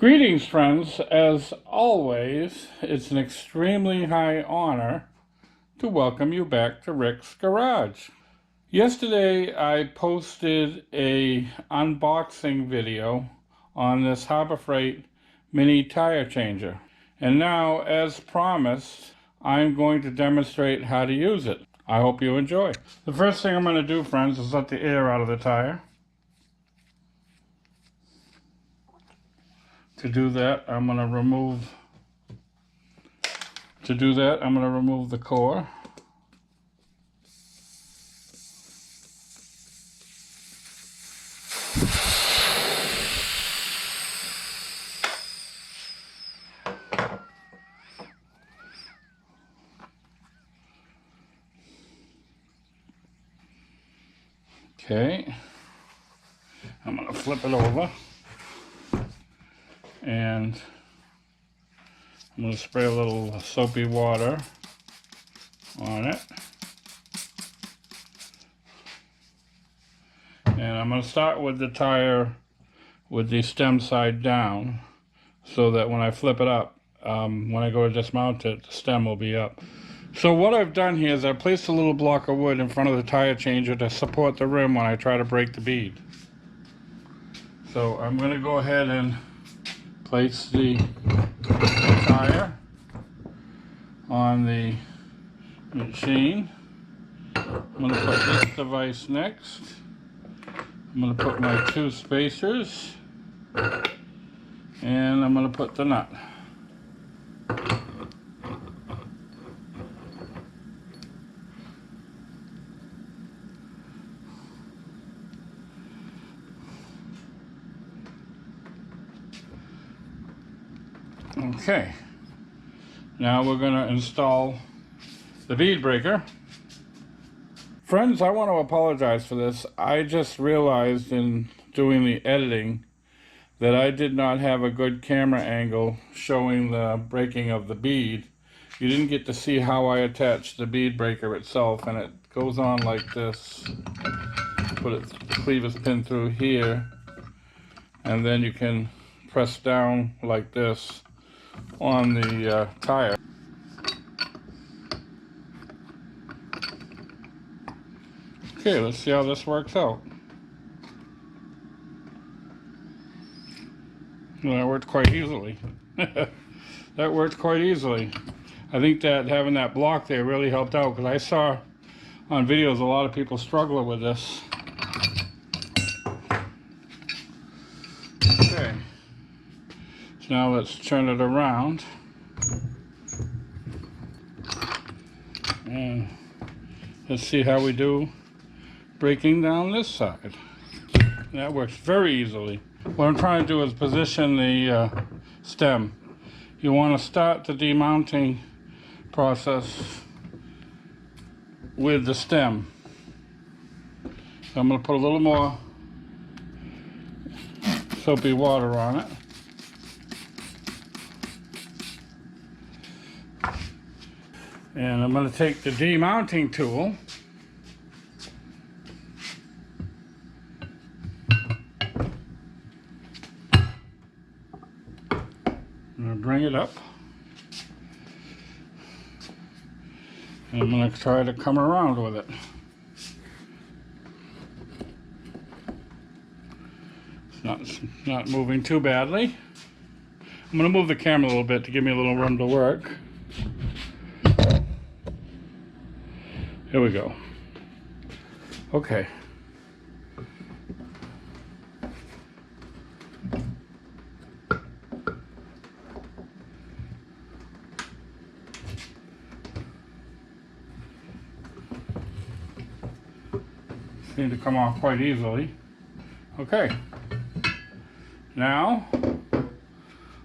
Greetings, friends. As always, it's an extremely high honor to welcome you back to Rick's Garage. Yesterday, I posted a unboxing video on this Harbor Freight mini tire changer. And now, as promised, I'm going to demonstrate how to use it. I hope you enjoy. The first thing I'm going to do, friends, is let the air out of the tire. To do that, I'm going to remove the core. Okay, I'm going to flip it over. And I'm going to spray a little soapy water on it. And I'm going to start with the tire with the stem side down so that when I flip it up, when I go to dismount it, the stem will be up. So what I've done here is I've placed a little block of wood in front of the tire changer to support the rim when I try to break the bead. So I'm going to go ahead and place the tire on the machine. I'm going to put this device next. I'm going to put my two spacers, and I'm going to put the nut. Okay, now we're going to install the bead breaker. Friends, I want to apologize for this. I just realized in doing the editing that I did not have a good camera angle showing the breaking of the bead. You didn't get to see how I attached the bead breaker itself, and it goes on like this. Put the clevis pin through here, and then you can press down like this on the tire. Okay, let's see how this works out. Well, that worked quite easily. That worked quite easily. I think that having that block there really helped out, because I saw on videos a lot of people struggling with this. Okay. So now let's turn it around. And let's see how we do breaking down this side. That works very easily. What I'm trying to do is position the stem. You want to start the demounting process with the stem. So I'm going to put a little more soapy water on it. And I'm going to take the demounting tool and bring it up. And I'm going to try to come around with it. It's not moving too badly. I'm going to move the camera a little bit to give me a little room to work. Here we go. Okay. Seem to come off quite easily. Okay. Now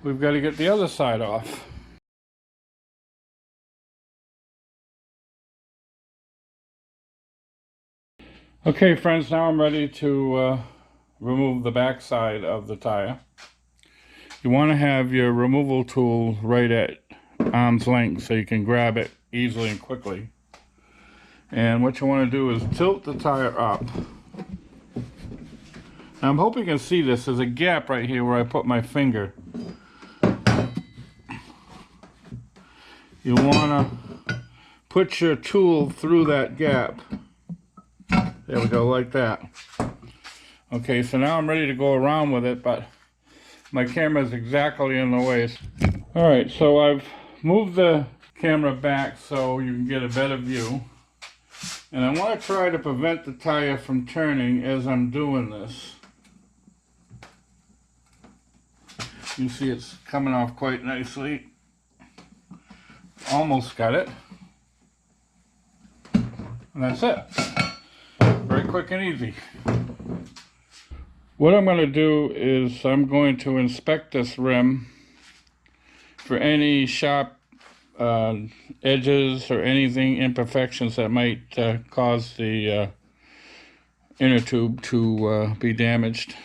we've got to get the other side off. Okay, friends, now I'm ready to remove the back side of the tire. You want to have your removal tool right at arm's length so you can grab it easily and quickly. And what you want to do is tilt the tire up I'm hoping you can see this. There's a gap right here where I put my finger. You want to put your tool through that gap. There we go, like that. Okay, so now I'm ready to go around with it, but my camera is exactly in the way. Alright, so I've moved the camera back so you can get a better view. And I want to try to prevent the tire from turning as I'm doing this. You can see it's coming off quite nicely. Almost got it. And that's it. Very quick and easy. What I'm going to do is I'm going to inspect this rim for any sharp edges or anything, imperfections that might cause the inner tube to be damaged.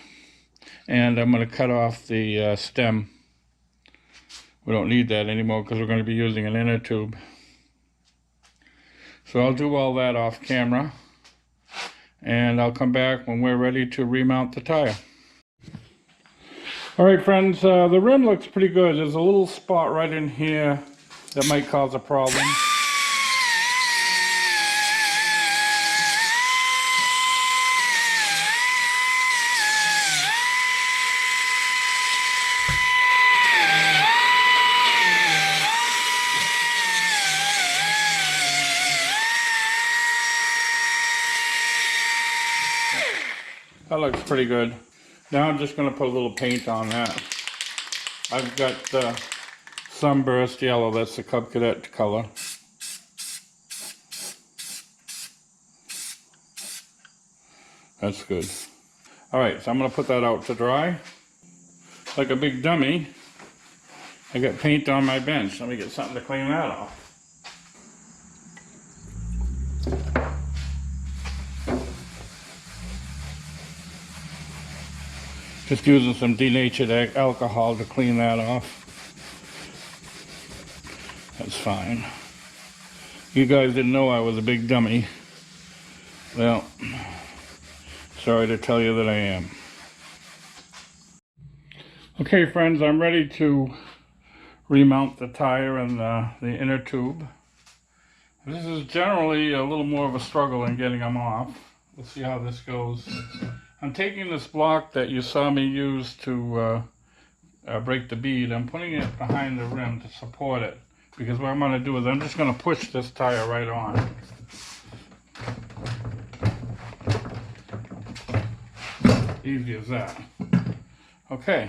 And I'm going to cut off the stem. We don't need that anymore because we're going to be using an inner tube. So I'll do all that off camera, and I'll come back when we're ready to remount the tire. Alright friends, the rim looks pretty good. There's a little spot right in here that might cause a problem. That looks pretty good. Now I'm just going to put a little paint on that. I've got Sunburst Yellow, that's the Cub Cadet color. That's good. Alright, so I'm going to put that out to dry. Like a big dummy, I got paint on my bench. Let me get something to clean that off. Just using some denatured alcohol to clean that off. That's fine. You guys didn't know I was a big dummy. Well, sorry to tell you that I am. Okay friends, I'm ready to remount the tire and the inner tube. This is generally a little more of a struggle in getting them off. We'll see how this goes. I'm taking this block that you saw me use to break the bead. I'm putting it behind the rim to support it, because what I'm going to do is I'm just going to push this tire right on. Easy as that. Okay.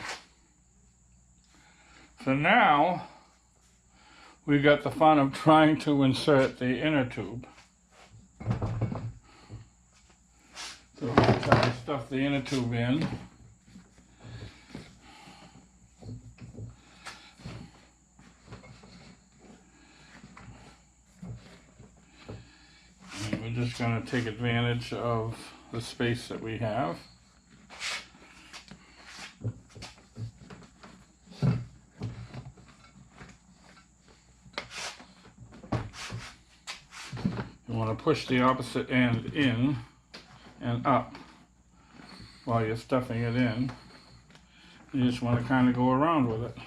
So now we got the fun of trying to insert the inner tube. So we're going to try to stuff the inner tube in. And we're just going to take advantage of the space that we have. You want to push the opposite end in and up while you're stuffing it in. You just want to kind of go around with it.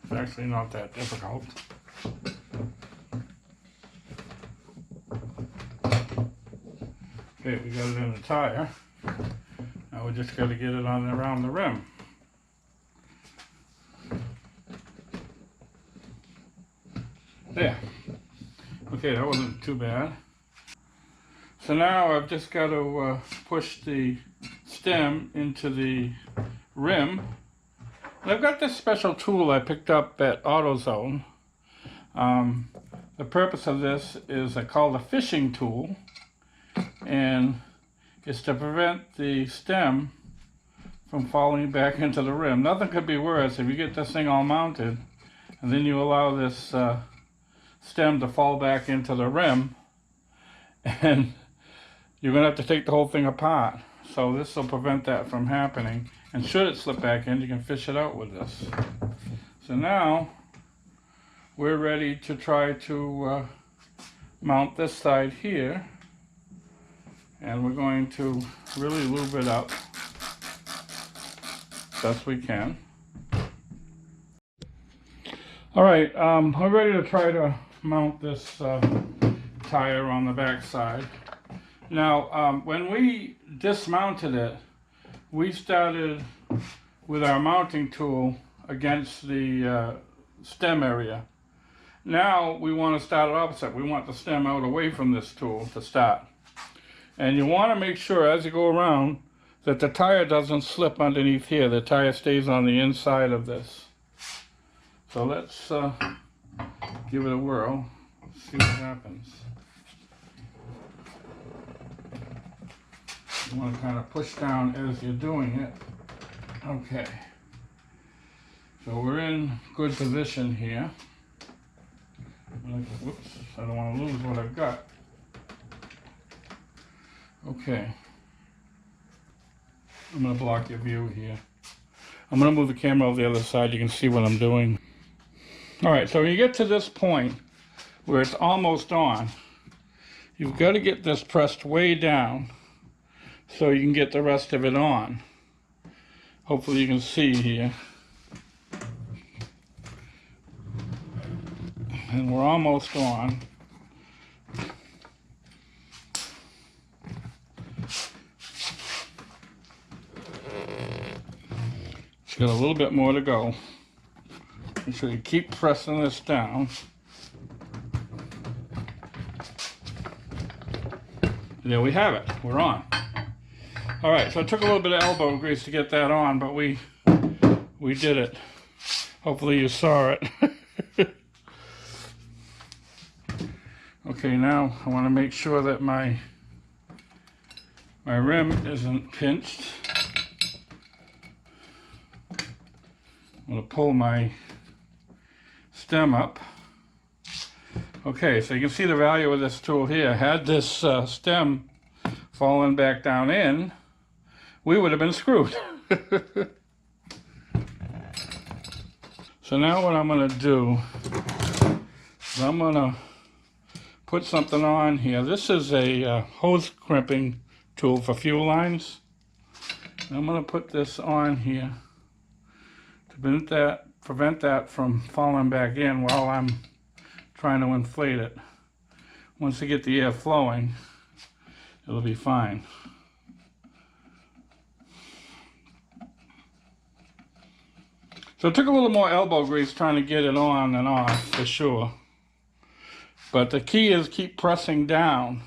It's actually not that difficult. Okay, we got it in the tire. Now we just got to get it on around the rim. There. Okay, that wasn't too bad. So now I've just got to push the stem into the rim. And I've got this special tool I picked up at AutoZone. The purpose of this is called a fishing tool, and it's to prevent the stem from falling back into the rim. Nothing could be worse if you get this thing all mounted and then you allow this stem to fall back into the rim, and you're going to have to take the whole thing apart. So this will prevent that from happening. And should it slip back in, you can fish it out with this. So now we're ready to try to mount this side here. And we're going to really lube it up best we can. All right, we're ready to try to mount this tire on the back side. Now, when we dismounted it, we started with our mounting tool against the stem area. Now we want to start it opposite. We want the stem out away from this tool to start. And you want to make sure as you go around that the tire doesn't slip underneath here. The tire stays on the inside of this. So let's give it a whirl, see what happens. You want to kind of push down as you're doing it. Okay. So we're in good position here. Whoops, I don't want to lose what I've got. Okay. I'm going to block your view here. I'm going to move the camera over the other side. You can see what I'm doing. Alright, so when you get to this point where it's almost on, you've got to get this pressed way down so you can get the rest of it on. Hopefully you can see here. And we're almost on. It's got a little bit more to go. Make sure you keep pressing this down. And there we have it. We're on. All right, so it took a little bit of elbow grease to get that on, but we did it. Hopefully you saw it. Okay, now I want to make sure that my rim isn't pinched. I'm going to pull my stem up. Okay, so you can see the value of this tool here. Had this stem fallen back down in, we would have been screwed. So now what I'm going to do is I'm going to put something on here. This is a hose crimping tool for fuel lines. I'm going to put this on here to prevent that from falling back in while I'm trying to inflate it. Once you get the air flowing, it'll be fine. So it took a little more elbow grease trying to get it on and off for sure. But the key is keep pressing down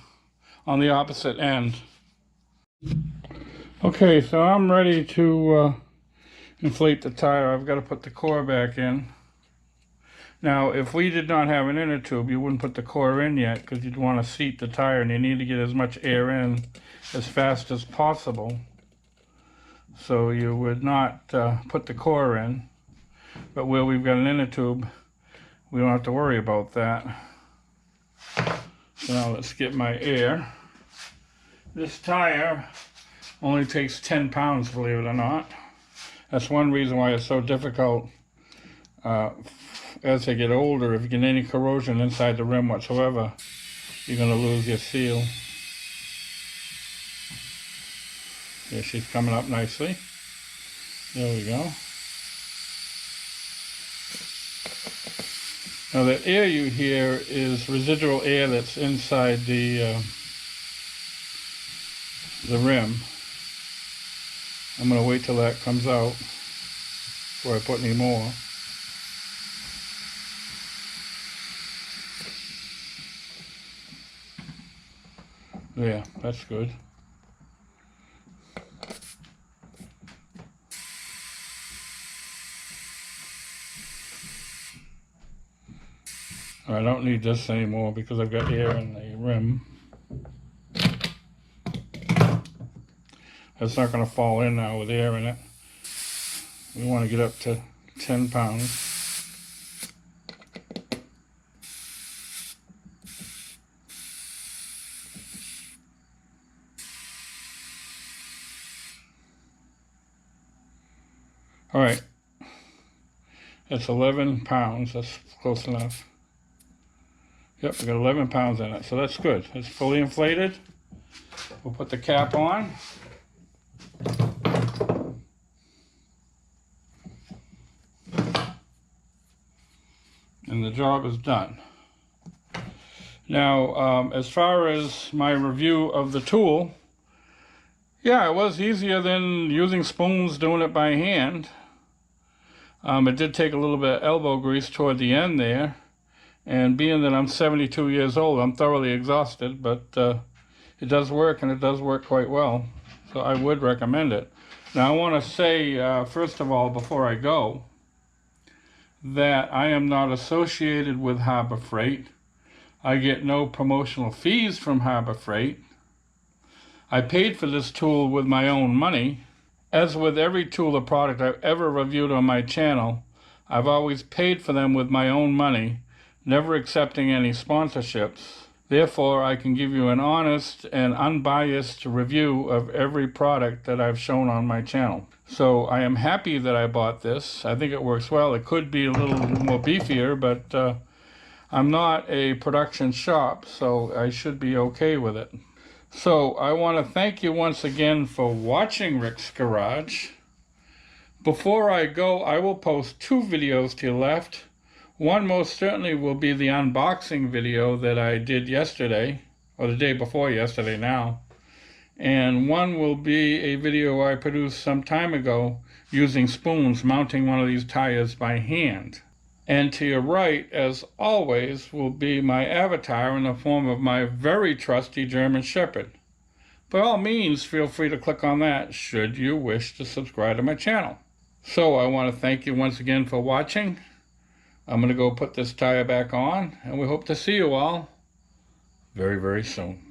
on the opposite end. Okay, so I'm ready to inflate the tire. I've got to put the core back in. Now, if we did not have an inner tube, you wouldn't put the core in yet because you'd want to seat the tire and you need to get as much air in as fast as possible. So you would not put the core in. But where we've got an inner tube, we don't have to worry about that. So now let's get my air. This tire only takes 10 pounds, believe it or not. That's one reason why it's so difficult as they get older. If you get any corrosion inside the rim whatsoever, you're going to lose your seal. Yeah, she's coming up nicely. There we go. Now the air you hear is residual air that's inside the rim. I'm going to wait till that comes out before I put any more. Yeah, that's good. I don't need this anymore because I've got air in the rim. It's not going to fall in now with air in it. We want to get up to 10 pounds. All right, that's 11 pounds. That's close enough. Yep, we got 11 pounds in it, so that's good. It's fully inflated. We'll put the cap on. And the job is done. Now, as far as my review of the tool, yeah, it was easier than using spoons, doing it by hand. It did take a little bit of elbow grease toward the end there. And being that I'm 72 years old, I'm thoroughly exhausted, but it does work, and it does work quite well. So I would recommend it. Now, I want to say, first of all, before I go, that I am not associated with Harbor Freight. I get no promotional fees from Harbor Freight. I paid for this tool with my own money. As with every tool or product I've ever reviewed on my channel, I've always paid for them with my own money, never accepting any sponsorships. Therefore, I can give you an honest and unbiased review of every product that I've shown on my channel. So I am happy that I bought this. I think it works well. It could be a little more beefier, but I'm not a production shop, so I should be okay with it. So I want to thank you once again for watching Rick's Garage. Before I go, I will post 2 videos to your left. One most certainly will be the unboxing video that I did yesterday, or the day before yesterday now. And one will be a video I produced some time ago using spoons, mounting one of these tires by hand. And to your right, as always, will be my avatar in the form of my very trusty German Shepherd. By all means, feel free to click on that should you wish to subscribe to my channel. So I want to thank you once again for watching. I'm going to go put this tire back on, and we hope to see you all very, very soon.